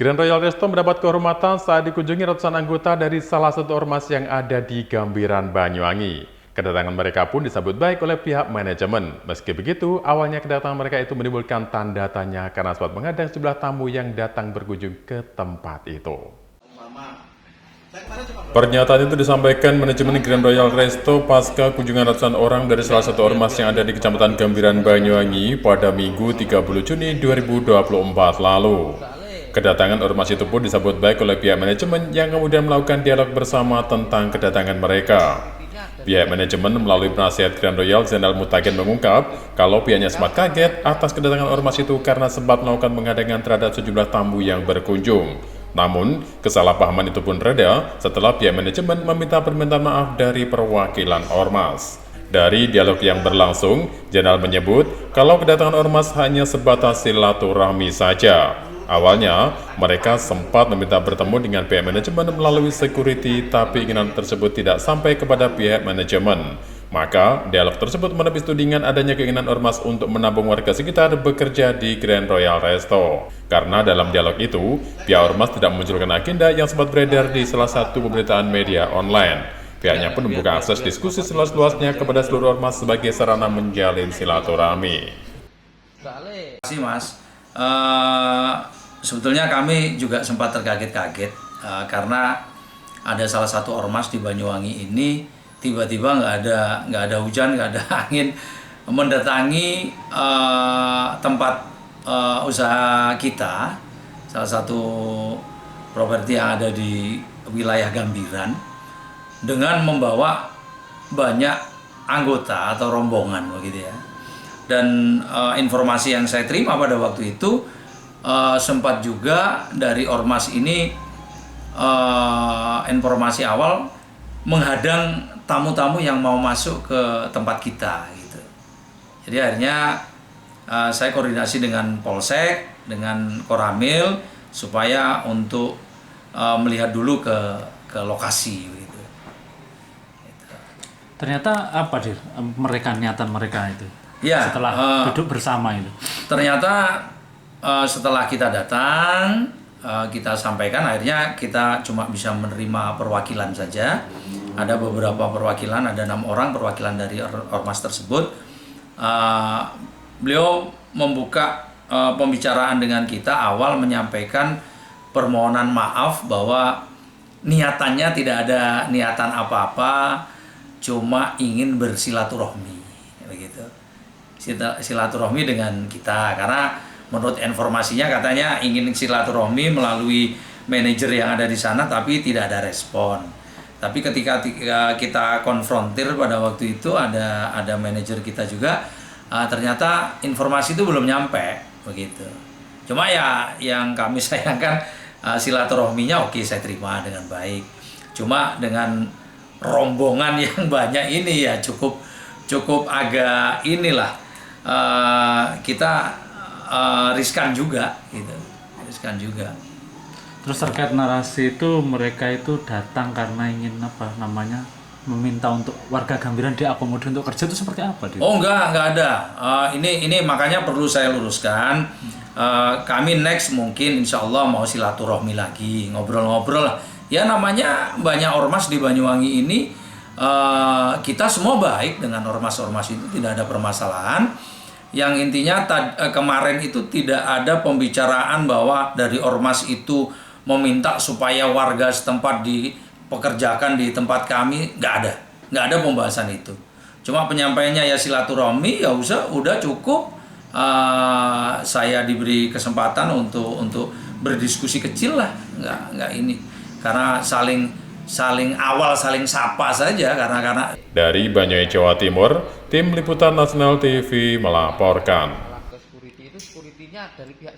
Grand Royal Resto mendapat kehormatan saat dikunjungi ratusan anggota dari salah satu ormas yang ada di Gambiran, Banyuwangi. Kedatangan mereka pun disambut baik oleh pihak manajemen. Meski begitu, awalnya kedatangan mereka itu menimbulkan tanda tanya karena sempat menghadang sejumlah tamu yang datang berkunjung ke tempat itu. Pernyataan itu disampaikan manajemen Grand Royal Resto pasca kunjungan ratusan orang dari salah satu ormas yang ada di Kecamatan Gambiran, Banyuwangi pada Minggu 30 Juni 2024 lalu. Kedatangan ormas itu pun disambut baik oleh pihak manajemen yang kemudian melakukan dialog bersama tentang kedatangan mereka. Pihak manajemen melalui penasihat Grand Royal Zainal Mutakin mengungkap kalau pihaknya sempat kaget atas kedatangan ormas itu karena sempat melakukan penghadangan terhadap sejumlah tamu yang berkunjung. Namun, kesalahpahaman itu pun reda setelah pihak manajemen meminta permintaan maaf dari perwakilan ormas. Dari dialog yang berlangsung, Zainal menyebut kalau kedatangan ormas hanya sebatas silaturahmi saja. Awalnya, mereka sempat meminta bertemu dengan pihak manajemen melalui security, tapi keinginan tersebut tidak sampai kepada pihak manajemen. Maka, dialog tersebut menepis tudingan adanya keinginan ormas untuk menampung warga sekitar bekerja di Grand Royal Resto. Karena dalam dialog itu, pihak ormas tidak memunculkan agenda yang sempat beredar di salah satu pemberitaan media online. Pihaknya pun membuka akses diskusi seluas-luasnya kepada seluruh ormas sebagai sarana menjalin silaturahmi. Terima kasih, Mas. Sebetulnya kami juga sempat terkaget-kaget karena ada salah satu ormas di Banyuwangi ini tiba-tiba nggak ada hujan, nggak ada angin mendatangi tempat usaha kita, salah satu properti yang ada di wilayah Gambiran, dengan membawa banyak anggota atau rombongan begitu ya. Dan informasi yang saya terima pada waktu itu sempat juga dari ormas ini informasi awal menghadang tamu-tamu yang mau masuk ke tempat kita gitu. Jadi akhirnya saya koordinasi dengan Polsek, dengan Koramil supaya untuk melihat dulu ke lokasi gitu. Ternyata apa Dir? Niatan mereka itu? Ya, setelah duduk bersama itu. Ternyata setelah kita datang, kita sampaikan, akhirnya kita cuma bisa menerima perwakilan saja. Ada beberapa perwakilan, ada 6 orang perwakilan dari ormas tersebut. Beliau membuka pembicaraan dengan kita awal menyampaikan permohonan maaf bahwa niatannya tidak ada niatan apa-apa, cuma ingin bersilaturahmi begitu. Silaturahmi dengan kita karena menurut informasinya katanya ingin silaturahmi melalui manajer yang ada di sana tapi tidak ada respon. Tapi ketika kita konfrontir pada waktu itu ada manajer kita juga, ternyata informasi itu belum nyampe begitu. Cuma ya yang kami sayangkan silaturahminya oke, saya terima dengan baik. Cuma dengan rombongan yang banyak ini ya cukup agak inilah kita riskan juga gitu, riskan juga. Terus terkait narasi itu, mereka itu datang karena ingin meminta untuk warga Gambiran diakomodir untuk kerja, itu seperti apa Dir? Oh enggak ada. Ini makanya perlu saya luruskan. Kami next mungkin insya Allah mau silaturahmi lagi, ngobrol-ngobrol lah. Ya namanya banyak ormas di Banyuwangi ini, kita semua baik dengan ormas-ormas itu, tidak ada permasalahan. Yang intinya kemarin itu tidak ada pembicaraan bahwa dari ormas itu meminta supaya warga setempat dipekerjakan di tempat kami, nggak ada pembahasan itu. Cuma penyampaiannya ya silaturahmi, ya udah cukup. Saya diberi kesempatan untuk berdiskusi kecil lah, nggak ini, karena saling sapa saja karena. Dari Banyuwangi, Jawa Timur, Tim Liputan Nasional TV melaporkan. Security itu security-nya dari pihak